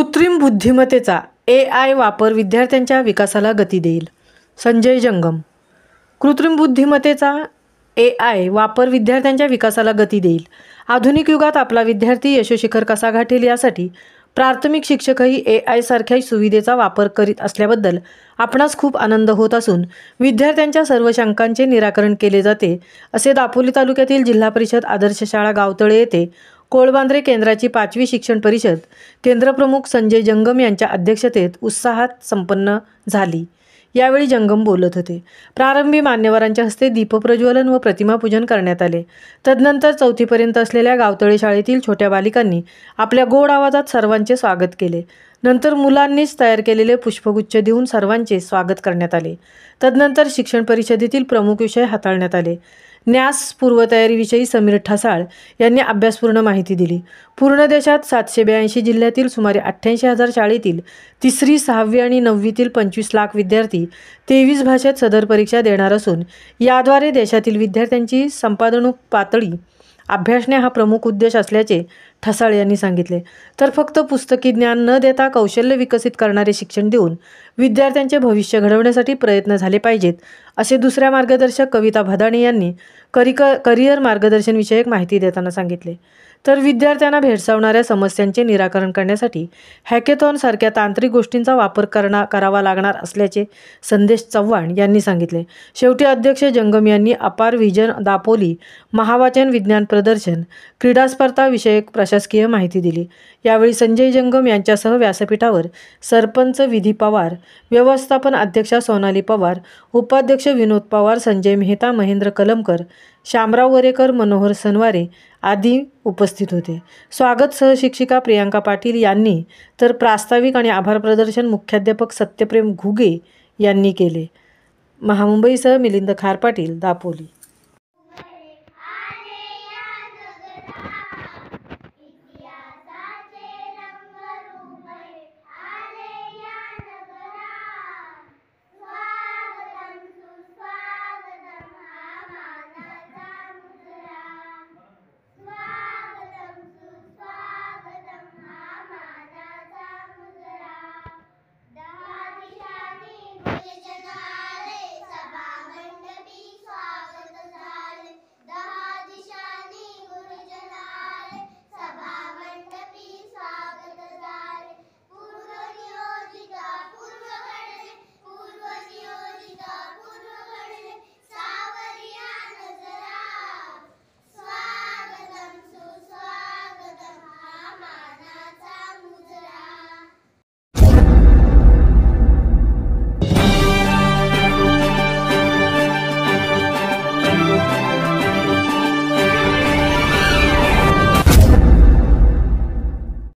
कृत्रिम बुद्धिमत्तेचा AI वापर विद्यार्थ्यांच्या विकासाला गती देईल. संजय जंगम. कृत्रिम बुद्धिमत्तेचा AI वापर विद्यार्थ्यांच्या विकासाला गती देईल. आधुनिक युगात आपला विद्यार्थी यशोशिखर कसा गाठेल यासाठी प्राथमिक शिक्षकही AI सारख्या सुविधेचा वापर करीत असल्याबद्दल आपणास खूप आनंद होत असून विद्यार्थ्यांच्या सर्व शंकांचे निराकरण केले जाते, असे दापोली तालुक्यातील जिल्हा परिषद आदर्श शाळा गावतळे येथे कोळबांद्रे केंद्राची 5वी शिक्षण परिषद केंद्रप्रमुख संजय जंगम यांच्या अध्यक्षतेत उत्साहात संपन्न झाली. यावेळी जंगम बोलत होते. प्रारंभी मान्यवरांच्या हस्ते दीपप्रज्वलन व प्रतिमापूजन करण्यात आले. तदनंतर 4थीपर्यंत असलेल्या गावतळे शाळेतील छोट्या बालिकांनी आपल्या गोड आवाजात सर्वांचे स्वागत केले. नंतर मुलांनीच तयार केलेले पुष्पगुच्छ देऊन सर्वांचे स्वागत करण्यात आले. तदनंतर शिक्षण परिषदेतील प्रमुख विषय हाताळण्यात आले. न्यास पूर्वतयारीविषयी समीर ठसाळ यांनी अभ्यासपूर्ण माहिती दिली. पूर्ण देशात 782 जिल्ह्यातील सुमारे 88,000 शाळेतील 3री, 6वी आणि 9वीतील 25 लाख विद्यार्थी 23 भाषेत सदर परीक्षा देणार असून याद्वारे देशातील विद्यार्थ्यांची संपादनूक पातळी अभ्यासणे हा प्रमुख उद्देश असल्याचे ठसाळ यांनी सांगितले. तर फक्त पुस्तकी ज्ञान न देता कौशल्य विकसित करणारे शिक्षण देऊन विद्यार्थ्यांचे भविष्य घडवण्यासाठी प्रयत्न झाले पाहिजेत, असे दुसऱ्या मार्गदर्शक कविता भदाणे यांनी करिअर मार्गदर्शन विषयक माहिती देताना सांगितले. तर विद्यार्थ्यांना भेडसावणाऱ्या समस्यांचे निराकरण करण्यासाठी हॅकेथॉन सारख्या तांत्रिक गोष्टींचा वापर करावा लागणार असल्याचे संदेश चव्हाण यांनी सांगितले. शेवटी अध्यक्ष जंगम यांनी अपार व्हिजन दापोली, महावाचन, विज्ञान प्रदर्शन, क्रीडा स्पर्धा विषयक प्रशासकीय माहिती दिली. यावेळी संजय जंगम यांच्यासह व्यासपीठावर सरपंच विधी पवार, व्यवस्थापन अध्यक्षा सोनाली पवार, उपाध्यक्ष विनोद पवार, संजय मेहता, महेंद्र कलमकर, शामराव वरेकर, मनोहर सनवारे आदी उपस्थित होते. स्वागत सहशिक्षिका प्रियांका पाटील यांनी तर प्रास्ताविक आणि आभार प्रदर्शन मुख्याध्यापक सत्यप्रेम घुगे यांनी केले. महामुंबईसह मिलिंद खार पाटील, दापोली.